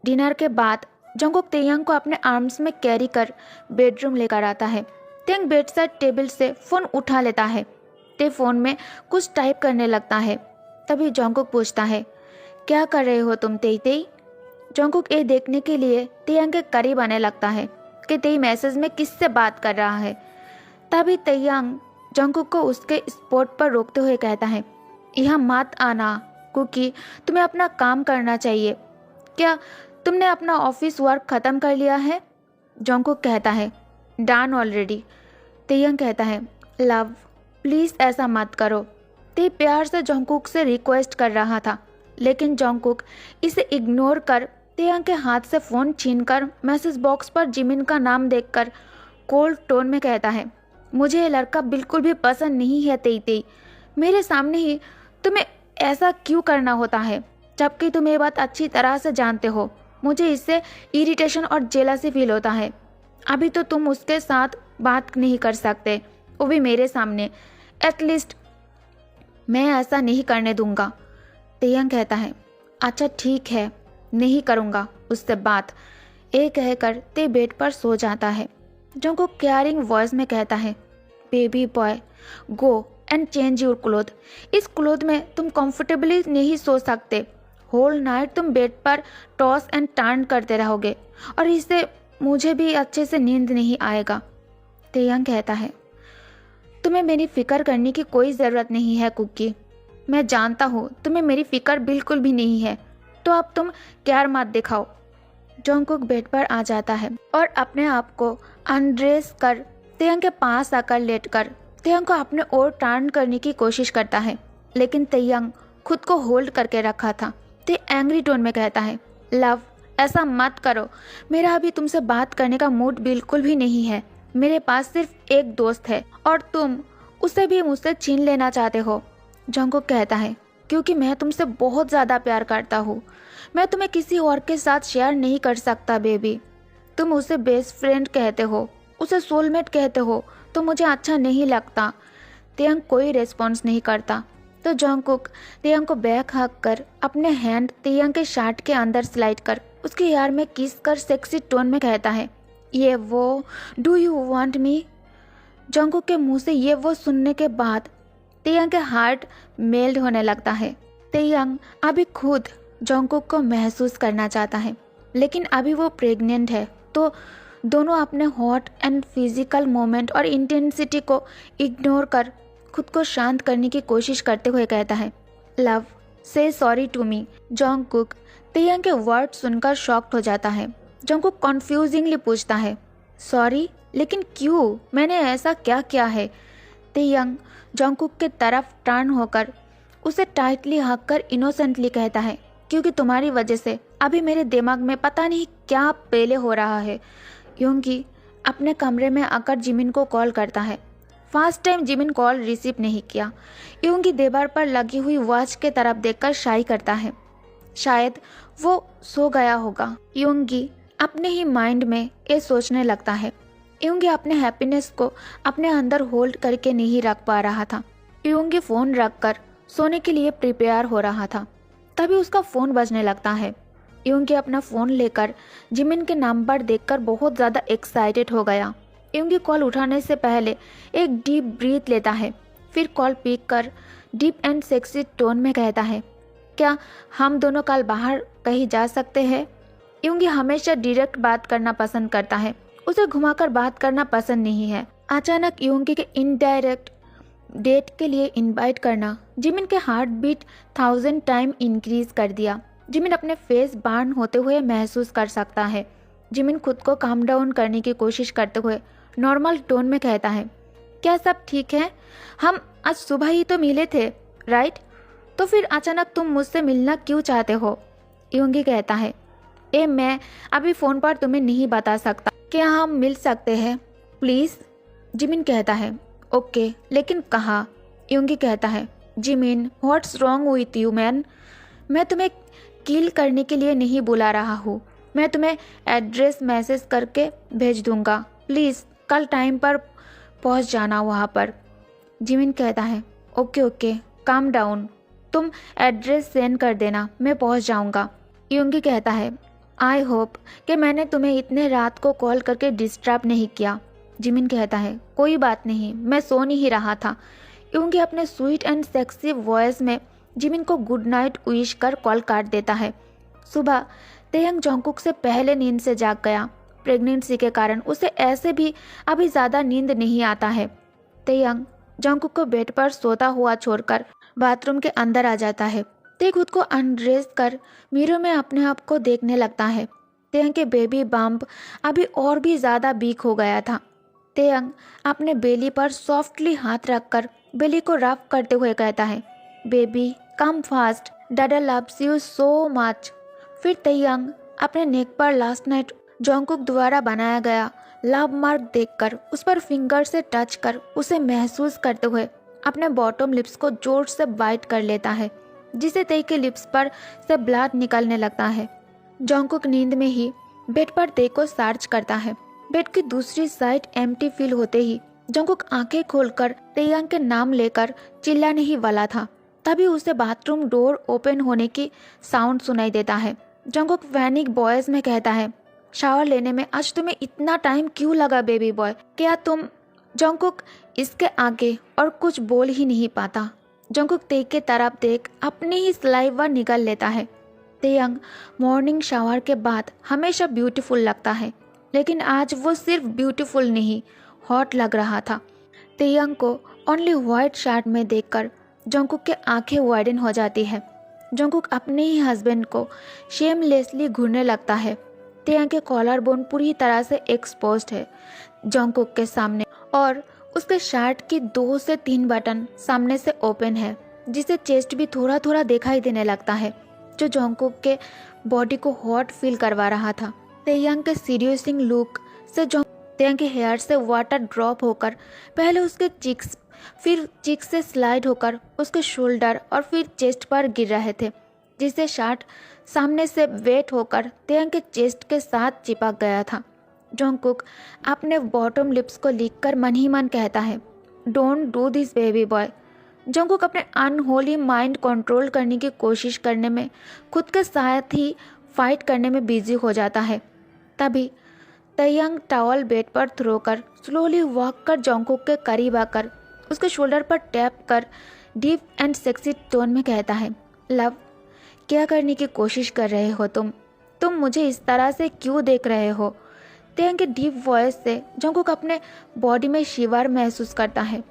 Dinner के बाद Jungkook तेयंग को अपने आर्म्स में कैरी कर बेडरूम लेकर आता है। तेयंग बेड साइड टेबल से फ़ोन उठा लेता है। ते फ़ोन में कुछ टाइप करने लगता है। तभी जंगकुक पूछता है, क्या कर रहे हो तुम तेई तेई? जंगकुक ये देखने के लिए तेयंग के करीब आने लगता है कि तेई मैसेज में किससे बात कर रहा है। तभी तेयंग जंगकुक को उसके स्पॉट पर रोकते हुए कहता है, यहाँ मत आना कुकी, तुम्हें अपना काम करना चाहिए। क्या तुमने अपना ऑफिस वर्क ख़त्म कर लिया है? जंगकुक कहता है, डन ऑलरेडी। तेयंग कहता है, लव प्लीज़ ऐसा मत करो। ते प्यार से जंगकुक से रिक्वेस्ट कर रहा था, लेकिन जंगकुक इसे इग्नोर कर तेयंग के हाथ से फ़ोन छीनकर मैसेज बॉक्स पर जिमिन का नाम देखकर कोल्ड टोन में कहता है, मुझे ये लड़का बिल्कुल भी पसंद नहीं है तेई तेई। मेरे सामने ही तुम्हें ऐसा क्यों करना होता है, जबकि तुम ये बात अच्छी तरह से जानते हो। मुझे इससे इरिटेशन और जेलसी फील होता है। अभी तो तुम उसके साथ बात नहीं कर सकते, वो भी मेरे सामने। एटलीस्ट मैं ऐसा नहीं करने दूंगा। तेयंग कहता है, अच्छा ठीक है, नहीं करूँगा उससे बात। ये कहकर ते बेड पर सो जाता है। जंगकुक केयरिंग वॉइस में कहता है, baby boy go and change your cloth. इस क्लोथ में तुम कंफर्टेबली नहीं सो सकते। होल नाइट तुम बेड पर टॉस एंड टर्न करते रहोगे और इससे मुझे भी अच्छे से नींद नहीं आएगा। तेयंग कहता है, तुम्हें मेरी फ़िक्र करने की कोई ज़रूरत नहीं है कुकी। मैं जानता हूँ तुम्हें मेरी फ़िक्र बिल्कुल भी नहीं है, तो अब तुम केयर मत दिखाओ। जंगकुक बेड पर आ जाता है और अपने आप को अनड्रेस कर तेयंग के पास आकर लेटकर तेयंग को अपने ओर टर्न करने की कोशिश करता है, लेकिन तेयंग खुद को होल्ड करके रखा था। ते एंग्री टोन में कहता है, लव ऐसा मत करो, मेरा अभी तुमसे बात करने का मूड बिल्कुल भी नहीं है। मेरे पास सिर्फ एक दोस्त है और तुम उसे भी मुझसे छीन लेना चाहते हो। जंगकुक कहता है, क्योंकि मैं तुमसे बहुत ज़्यादा प्यार करता हूँ। मैं तुम्हें किसी और के साथ शेयर नहीं कर सकता बेबी। तुम उसे बेस्ट फ्रेंड कहते हो, उसे सोलमेट कहते हो, तो मुझे अच्छा नहीं लगता। तेयंग कोई रिस्पॉन्स नहीं करता, तो जंगकुक तेयंग को बैक हक कर अपने हैंड तेयंग के शर्ट के अंदर स्लाइड कर उसके यार में किस कर सेक्सी टोन में कहता है, ये वो do you want me? Jungkook के मुंह से ये वो सुनने के बाद तेयंग के हार्ट मेल्ट होने लगता है। तेयंग अभी खुद जंगकुक को महसूस करना चाहता है, लेकिन अभी वो प्रेग्नेंट है, तो दोनों अपने हॉट एंड फिजिकल मोमेंट और इंटेंसिटी को इग्नोर कर खुद को शांत करने की कोशिश करते हुए कहता है, लव से सॉरी टू मी। जंगकुक तेयंग के वर्ड सुनकर शॉक्ड हो जाता है। जंगकुक कन्फ्यूजिंगली पूछता है, सॉरी लेकिन क्यों? मैंने ऐसा क्या किया है? तेयंग जंगकुक के तरफ टर्न होकर उसे टाइटली हक कर इनोसेंटली कहता है, क्योंकि तुम्हारी वजह से अभी मेरे दिमाग में पता नहीं क्या पहले हो रहा है। योंगी अपने कमरे में आकर जिमिन को कॉल करता है। First time Jimin call receive नहीं किया। योंगी दीवार पर लगी हुई वॉच के तरफ देखकर शाई करता है, शायद वो सो गया होगा। योंगी अपने ही माइंड में ये सोचने लगता है। योंगी अपने हैप्पीनेस को अपने अंदर होल्ड करके नहीं रख पा रहा था। योंगी फ़ोन रखकर सोने के लिए प्रिपेयर हो रहा था, तभी उसका फ़ोन बजने लगता है। योंगी अपना फ़ोन लेकर जिमिन के नंबर देखकर बहुत ज़्यादा एक्साइटेड हो गया। योंगी कॉल उठाने से पहले एक डीप ब्रीथ लेता है, फिर कॉल पिक कर डीप एंड सेक्सी टोन में कहता है, क्या हम दोनों कल बाहर कहीं जा सकते हैं? योंगी हमेशा डायरेक्ट बात करना पसंद करता है, उसे घुमाकर बात करना पसंद नहीं है। अचानक योंगी के इनडायरेक्ट डेट के लिए इनवाइट करना जिमिन के हार्ट बीट 1000 टाइम इंक्रीज कर दिया। जिमिन अपने फेस बर्न होते हुए महसूस कर सकता है। जिमिन खुद को काम डाउन करने की कोशिश करते हुए नॉर्मल टोन में कहता है, क्या सब ठीक है? हम आज सुबह ही तो मिले थे, राइट? तो फिर अचानक तुम मुझसे मिलना क्यों चाहते हो? योंगी कहता है, मैं अभी फ़ोन पर तुम्हें नहीं बता सकता, क्या हम मिल सकते हैं प्लीज़? जिमिन कहता है, ओके, लेकिन कहाँ? योंगी कहता है, Jimin what's wrong with you man? मैं तुम्हें किल करने के लिए नहीं बुला रहा हूँ, मैं तुम्हें एड्रेस मैसेज करके भेज दूँगा, प्लीज़ कल टाइम पर पहुँच जाना वहाँ पर। जिमिन कहता है, ओके ओके काम डाउन, तुम एड्रेस सेंड कर देना, मैं पहुँच जाऊँगा। योंगी कहता है, आई होप कि मैंने तुम्हें इतने रात को कॉल करके डिस्टर्ब नहीं किया। जिमिन कहता है, कोई बात नहीं, मैं सो नहीं रहा था। यूंगी अपने स्वीट एंड सेक्सी वॉइस में जिमिन को गुड नाइट विश कर कॉल काट देता है। सुबह तेयंग जंगकुक से पहले नींद से जाग गया। प्रेगनेंसी के कारण उसे ऐसे भी अभी ज़्यादा नींद नहीं आता है। तेयंग जंगकुक को बेड पर सोता हुआ छोड़कर बाथरूम के अंदर आ जाता है। ते खुद को अनड्रेस कर मिरर में अपने आप को देखने लगता है। तेयंग के बेबी बम्प अभी और भी ज़्यादा वीक हो गया था। तेयंग अपने बेली पर सॉफ्टली हाथ रखकर बेली को रफ करते हुए कहता है, baby come fast, dada loves you so much. फिर तेयंग अपने नेक पर लास्ट नाइट जंगकुक द्वारा बनाया गया लव मार्क देखकर उस पर फिंगर से टच कर उसे महसूस करते हुए अपने बॉटम लिप्स को जोर से बाइट कर लेता है, जिसे तेई के लिप्स पर से ब्लड निकलने लगता है। जंगकुक नींद में ही बेड पर तेई को सर्च करता है। बेड की दूसरी साइड एम्प्टी फील होते ही जंगकुक आंखें खोलकर तेयंग के नाम लेकर चिल्लाने ही वाला था, तभी उसे बाथरूम डोर ओपन होने की साउंड सुनाई देता है। जंगकुक पैनिक वॉइस में कहता है, शावर लेने में आज तुम्हें इतना टाइम क्यों लगा बेबी बॉय? क्या तुम? जंगकुक इसके आगे और कुछ बोल ही नहीं पाता। जंगकुक तेई के तरफ देख अपनी ही सलाइवा निगल लेता है। तेयंग मॉर्निंग शावर के बाद हमेशा ब्यूटीफुल लगता है, लेकिन आज वो सिर्फ ब्यूटीफुल नहीं, हॉट लग रहा था। तेयंग को ओनली व्हाइट शर्ट में देखकर जंगकुक के आंखें वाइडन हो जाती है। जंगकुक अपने ही हस्बैंड को शेमलेसली घूरने लगता है। तेयंग के कॉलर बोन पूरी तरह से एक्सपोज्ड है जंगकुक के सामने, और उसके शर्ट की 2 से 3 बटन सामने से ओपन है, जिसे चेस्ट भी थोड़ा थोड़ा दिखाई देने लगता है, जो जंगकुक के बॉडी को हॉट फील करवा रहा था। तेयंग के सीरियसिंग लुक से तेयंग के हेयर से वाटर ड्रॉप होकर पहले उसके चिक्स, फिर चिक्स से स्लाइड होकर उसके शोल्डर और फिर चेस्ट पर गिर रहे थे, जिससे शर्ट सामने से वेट होकर तेयंग के चेस्ट के साथ चिपक गया था। जंगकुक अपने बॉटम लिप्स को लिखकर मन ही मन कहता है, don't do this baby boy. Jungkook अपने अनहोली माइंड कंट्रोल करने की कोशिश करने में खुद के साथ ही फाइट करने में बिजी हो जाता है। तभी तेयंग टॉवल बेड पर थ्रो कर स्लोली वॉक कर जंगकुक के करीब आकर उसके शोल्डर पर टैप कर डीप एंड सेक्सी टोन में कहता है, लव, क्या करने की कोशिश कर रहे हो तुम मुझे इस तरह से क्यों देख रहे हो? तेयंग के डीप वॉइस से जंगकुक अपने बॉडी में शिवर महसूस करता है।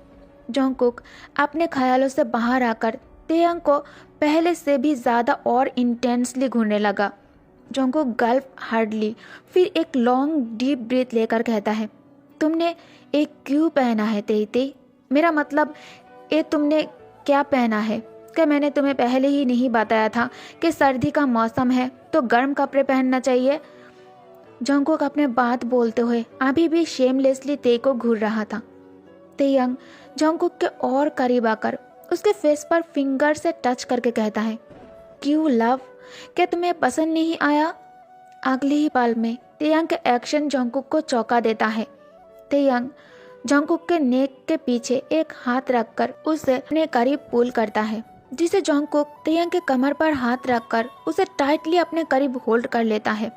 जंगकुक अपने ख्यालों से बाहर आकर तेयंग को पहले से भी ज़्यादा और इंटेंसली घूरने लगा। जंगकुक गल्फ हार्डली फिर एक लॉन्ग डीप ब्रीथ लेकर कहता है, तुमने एक क्यों पहना है तेई? मेरा मतलब ये तुमने क्या पहना है? क्या मैंने तुम्हें पहले ही नहीं बताया था कि सर्दी का मौसम है तो गर्म कपड़े पहनना चाहिए? जंगकुक अपने बात बोलते हुए अभी भी शेमलेसली तेई को घूर रहा था। तेयंग जंगकुक के और करीब आकर उसके फेस पर फिंगर से टच करके कहता है, क्यों लव, क्या तुम्हें पसंद नहीं आया? अगले ही पल में तेयंग के एक्शन जंगकुक को चौंका देता है। तेयंग जंगकुक के नेक के पीछे एक हाथ रखकर उसे अपने करीब पुल करता है, जिसे जंगकुक तेयंग के कमर पर हाथ रखकर उसे टाइटली अपने करीब होल्ड कर लेता है।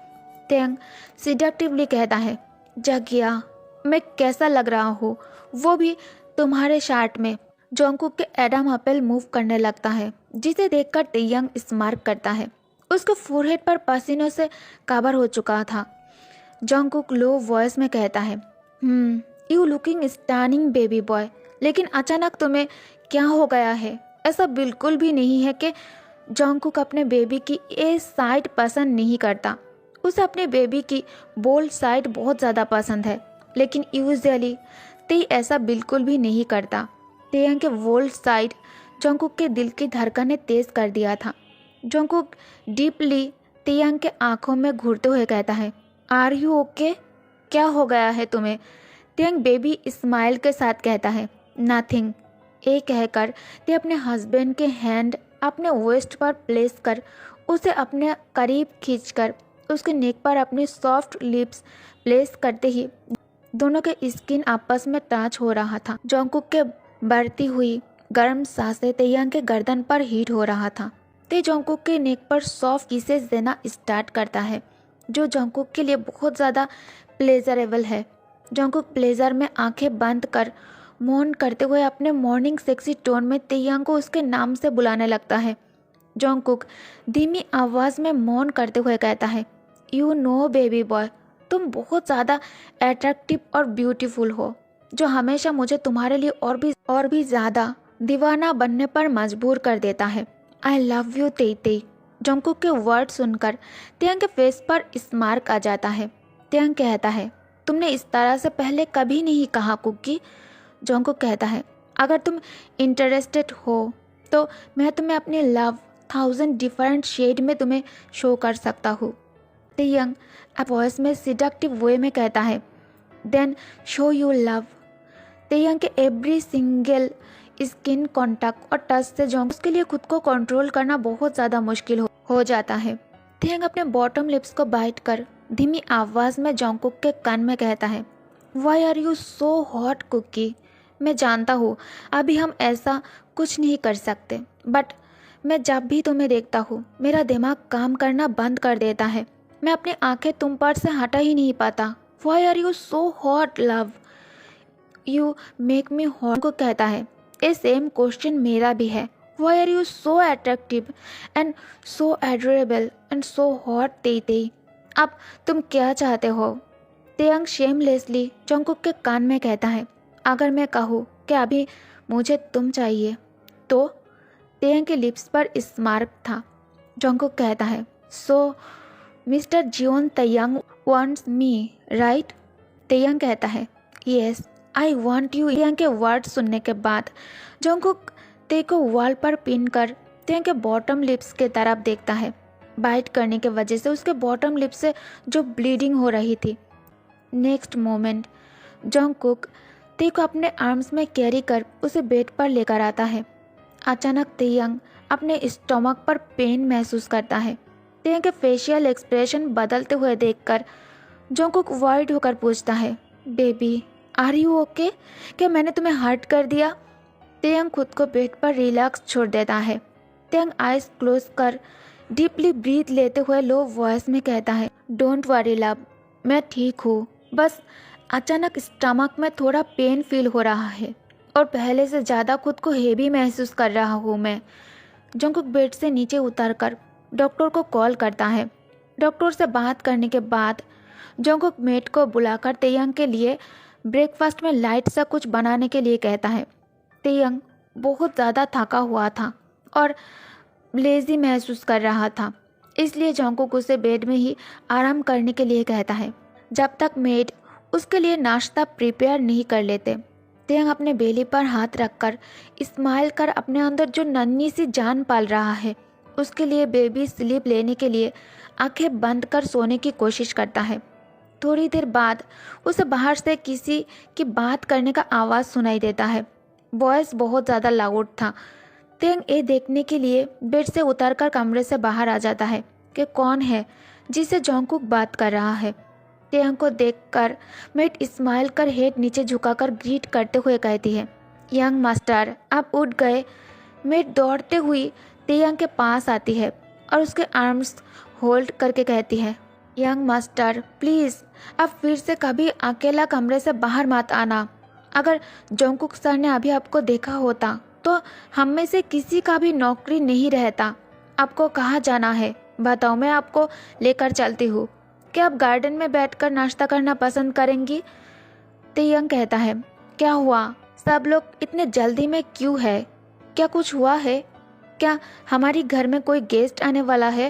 तेयंग सिडक्टिवली कहता है, जगिया, मैं कैसा लग रहा हूँ, वो भी तुम्हारे शर्ट में। जंगकुक के एडम अपल मूव करने लगता है, जिसे देखकर तेयंग स्मार्क करता है। उसके फोरहेड पर पसीनों से कवर हो चुका था। जंगकुक लो वॉइस में कहता है, you looking stunning baby boy, लेकिन अचानक तुम्हें क्या हो गया है? ऐसा बिल्कुल भी नहीं है कि जंगकुक अपने बेबी की ये साइड पसंद नहीं करता। उसे अपने बेबी की बोल्ड साइड बहुत ज़्यादा पसंद है, लेकिन यूजुअली तेई ऐसा बिल्कुल भी नहीं करता। तेयंग के बोल्ड साइड जंगकुक के दिल की धड़कनें तेज कर दिया था। जंगकुक डीपली तेयंग के आंखों में घूरते हुए कहता है, आर यू ओके? क्या हो गया है तुम्हें? तेयंग बेबी स्माइल के साथ कहता है, नथिंग। ये कहकर ते अपने हस्बैंड के हैंड अपने वेस्ट पर प्लेस कर उसे अपने करीब खींचकर उसके नेक पर अपनी सॉफ्ट लिप्स प्लेस करते ही दोनों के स्किन आपस में टच हो रहा था। जंगकुक के बढ़ती हुई गर्म सांसें तेयंग के गर्दन पर हीट हो रहा था। ते जंगकुक के नेक पर सॉफ्ट किसेस देना स्टार्ट करता है। जो जंगकुक के लिए बहुत ज़्यादा प्लेजरेबल है। जंगकुक प्लेजर में आंखें बंद कर मौन करते हुए अपने मॉर्निंग सेक्सी टोन में तेयांग को उसके नाम से बुलाने लगता है। जंगकुक धीमी आवाज़ में मौन करते हुए कहता है, यू नो बेबी बॉय, तुम बहुत ज़्यादा अट्रैक्टिव और ब्यूटीफुल हो, जो हमेशा मुझे तुम्हारे लिए और भी ज़्यादा दीवाना बनने पर मजबूर कर देता है। आई लव यू तेई तेई। जंगकुक के वर्ड सुनकर तेयांग के फेस पर स्मार्क आ जाता है। तेयांग कहता है, तुमने इस तरह से पहले कभी नहीं कहा कुकी। जंगकुक कहता है, अगर तुम इंटरेस्टेड हो तो मैं तुम्हें अपनी लव 1000 डिफरेंट शेड में तुम्हें शो कर सकता हूँ। तेयांग वॉइस में सिडक्टिव वे में कहता है, देन शो यू लव। तेयांग के एवरी सिंगल स्किन कॉन्टैक्ट और टच से जंगकुक के लिए खुद को कंट्रोल करना बहुत ज़्यादा मुश्किल हो जाता है। तेयांग अपने बॉटम लिप्स को बाइट कर धीमी आवाज़ में जंगकुक के कान में कहता है, why are you so hot cookie. मैं जानता हूँ अभी हम ऐसा कुछ नहीं कर सकते, बट मैं जब भी तुम्हें देखता हूँ मेरा दिमाग काम करना बंद कर देता है। मैं अपनी आंखें तुम पर से हटा ही नहीं पाता। Why are you so hot love, you make me hot. को कहता है, ये सेम क्वेश्चन मेरा भी है। Why are you so attractive and so adorable and so hot तेई तेई। अब तुम क्या चाहते हो। तेयांग शेमलेसली जंगकुक के कान में कहता है, अगर मैं कहूँ कि अभी मुझे तुम चाहिए तो। तेयांग के लिप्स पर स्मार्क था। जंगकुक कहता है, so mister Jeon Taeyang wants me right. Taeyang कहता है, yes I want you. Taeyang के वर्ड सुनने के बाद जंगकुक ते को वॉल पर पिन कर तेयांग के बॉटम लिप्स के तरफ देखता है। बाइट करने के वजह से उसके बॉटम लिप्स से जो ब्लीडिंग हो रही थी। नेक्स्ट मोमेंट जंगकुक ते को अपने आर्म्स में कैरी कर उसे बेड पर लेकर आता है। अचानक तेयांग अपने स्टमक पर पेन महसूस करता है। तेयांग के फेशियल एक्सप्रेशन बदलते हुए देखकर जंगकुक वर्ड होकर पूछता है, बेबी आर यू ओके, क्या मैंने तुम्हें हर्ट कर दिया। तेयांग खुद को बेड पर रिलैक्स छोड़ देता है। तेयांग आइज क्लोज कर डीपली ब्रीथ लेते हुए लो वॉइस में कहता है, डोंट वरी लव, मैं ठीक हूँ, बस अचानक स्टमक में थोड़ा पेन फील हो रहा है और पहले से ज़्यादा खुद को हेवी महसूस कर रहा हूँ मैं। जंगकुक बेड से नीचे उतरकर डॉक्टर को कॉल करता है। डॉक्टर से बात करने के बाद जंगकुक मेट को बुलाकर तेयांग के लिए ब्रेकफास्ट में लाइट सा कुछ बनाने के लिए कहता है। तेयांग बहुत ज़्यादा थका हुआ था और लेजी महसूस कर रहा था, इसलिए जंगकुक उसे बेड में ही आराम करने के लिए कहता है जब तक मेड उसके लिए नाश्ता प्रिपेयर नहीं कर लेते। तेयांग अपने बेली पर हाथ रखकर स्माइल कर अपने अंदर जो नन्ही सी जान पाल रहा है उसके लिए बेबी स्लीप लेने के लिए आंखें बंद कर सोने की कोशिश करता है। थोड़ी देर बाद उसे बाहर से किसी की बात करने का आवाज़ सुनाई देता है। वॉइस बहुत ज़्यादा लाउड था। तेयांग ये देखने के लिए बेड से उतरकर कमरे से बाहर आ जाता है कि कौन है जिसे जंगकुक बात कर रहा है। तेयांग को देखकर मेट स्माइल कर हेड नीचे झुकाकर ग्रीट करते हुए कहती है, यंग मास्टर आप उठ गए। मेट दौड़ते हुई तेयांग के पास आती है और उसके आर्म्स होल्ड करके कहती है, यंग मास्टर प्लीज़ अब फिर से कभी अकेला कमरे से बाहर मत आना। अगर जंगकुक सर ने अभी आपको देखा होता तो हम में से किसी का भी नौकरी नहीं रहता। आपको कहाँ जाना है बताओ, मैं आपको लेकर चलती हूँ। क्या आप गार्डन में बैठकर नाश्ता करना पसंद करेंगी। तेयांग कहता है, क्या हुआ, सब लोग इतने जल्दी में क्यों है, क्या कुछ हुआ है, क्या हमारी घर में कोई गेस्ट आने वाला है।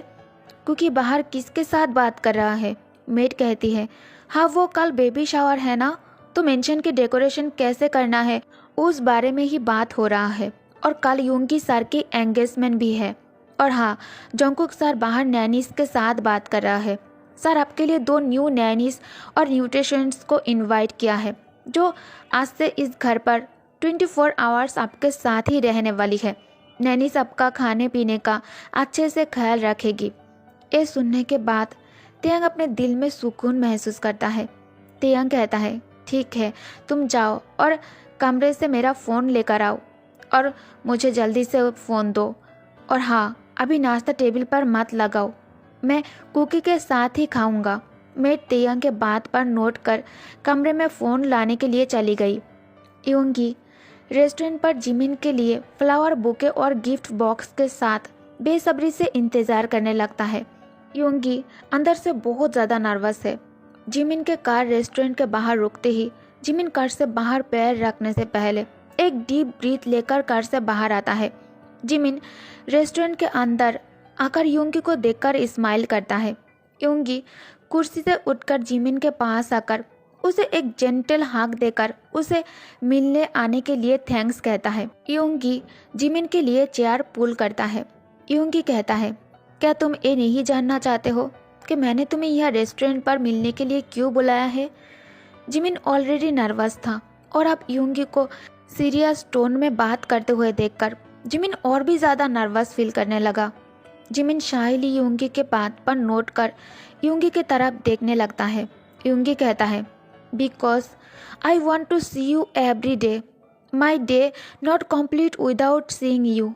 क्योंकि बाहर किसके साथ बात कर रहा है। मेट कहती है, हाँ वो कल बेबी शावर है ना, तो मेंशन की डेकोरेशन कैसे करना है उस बारे में ही बात हो रहा है, और कल यूंगी सर की एंगेजमेंट भी है। और हाँ, जंगकुक सर बाहर नैनीस के साथ बात कर रहा है। सर आपके लिए 2 न्यू नैनीस और न्यूट्रिशंस को इनवाइट किया है जो आज से इस घर पर 24 आवर्स आपके साथ ही रहने वाली है। नैनीस आपका खाने पीने का अच्छे से ख्याल रखेगी। ये सुनने के बाद तेयांग अपने दिल में सुकून महसूस करता है। तेयांग कहता है, ठीक है तुम जाओ और कमरे से मेरा फ़ोन लेकर आओ और मुझे जल्दी से फ़ोन दो। और हाँ, अभी नाश्ता टेबल पर मत लगाओ, मैं कुकी के साथ ही खाऊंगा। मेड तेयंग के बात पर नोट कर कमरे में फ़ोन लाने के लिए चली गई। योंगी रेस्टोरेंट पर जिमिन के लिए फ्लावर बुके और गिफ्ट बॉक्स के साथ बेसब्री से इंतज़ार करने लगता है। योंगी अंदर से बहुत ज़्यादा नर्वस है। जिमिन के कार रेस्टोरेंट के बाहर रुकते ही जिमिन कार से बाहर पैर रखने से पहले एक डीप ब्रीथ लेकर कार से बाहर आता है। जिमिन रेस्टोरेंट के अंदर आकर योंगी को देखकर स्माइल करता है। योंगी कुर्सी से उठकर जिमिन के पास आकर उसे एक जेंटल हाक देकर उसे मिलने आने के लिए थैंक्स कहता है। योंगी जिमिन के लिए चेयर पुल करता है। योंगी कहता है, क्या तुम ये नहीं जानना चाहते हो कि मैंने तुम्हें यह रेस्टोरेंट पर मिलने के लिए क्यों बुलाया है? जिमिन ऑलरेडी नर्वस था और अब योंगी को सीरियस टोन में बात करते हुए देखकर जिमिन और भी ज़्यादा नर्वस फील करने लगा। जिमिन शायली योंगी के बात पर नोट कर योंगी की तरफ देखने लगता है। योंगी कहता है, because I want to see you every day, my day not complete without seeing you.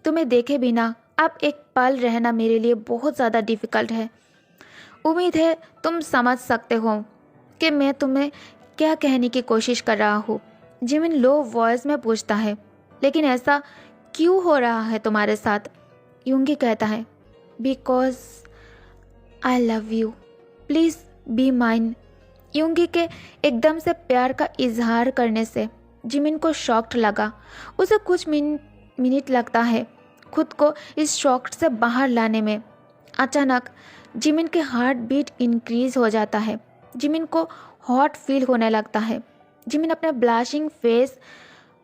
तुम्हें देखे बिना अब एक पल रहना मेरे लिए बहुत ज़्यादा डिफ़िकल्ट है। उम्मीद है तुम समझ सकते हो कि मैं तुम्हें क्या कहने की कोशिश कर रहा हूँ। जिमिन लो वॉइस में पूछता है, लेकिन ऐसा क्यों हो रहा है तुम्हारे साथ? योंगी कहता है, because I love you, please be mine. Yoongi के एकदम से प्यार का इजहार करने से जिमिन को शॉक्ड लगा। उसे कुछ मिनट लगता है खुद को इस शॉक से बाहर लाने में। अचानक जिमिन के हार्ट बीट इंक्रीज हो जाता है। जिमिन को हॉट फील होने लगता है। जिमिन अपने ब्लशिंग फेस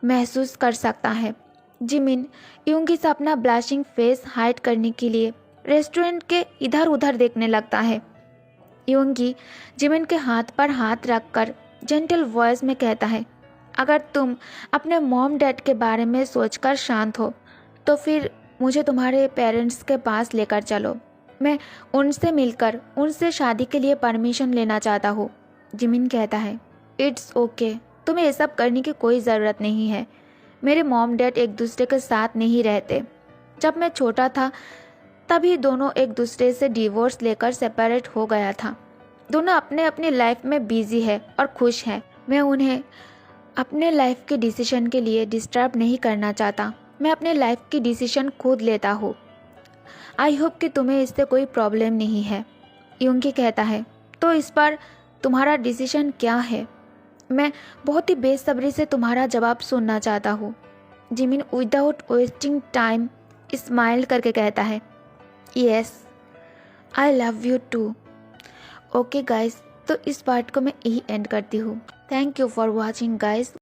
महसूस कर सकता है। जिमिन योंगी से अपना ब्लशिंग फेस हाइड करने के लिए रेस्टोरेंट के इधर उधर देखने लगता है। योंगी जिमिन के हाथ पर हाथ रखकर जेंटल वॉइस में कहता है, अगर तुम अपने मॉम डैड के बारे में सोचकर शांत हो तो फिर मुझे तुम्हारे पेरेंट्स के पास लेकर चलो। मैं उनसे मिलकर उनसे शादी के लिए परमिशन लेना चाहता हूँ। जिमिन कहता है, इट्स ओके, तुम्हें ये सब करने की कोई ज़रूरत नहीं है। मेरे मॉम डैड एक दूसरे के साथ नहीं रहते। जब मैं छोटा था तभी दोनों एक दूसरे से डिवोर्स लेकर सेपरेट हो गया था। दोनों अपने अपनी लाइफ में बिजी है और खुश है। मैं उन्हें अपने लाइफ के डिसीजन के लिए डिस्टर्ब नहीं करना चाहता। मैं अपने लाइफ की डिसीजन खुद लेता हूँ। आई होप कि तुम्हें इससे कोई प्रॉब्लम नहीं है। योंगी कहता है, तो इस बार तुम्हारा डिसीजन क्या है? मैं बहुत ही बेसब्री से तुम्हारा जवाब सुनना चाहता हूँ। Jimin without wasting time smile करके कहता है, yes I love you too. Okay guys, तो इस पार्ट को मैं यही एंड करती हूँ। Thank you for watching guys.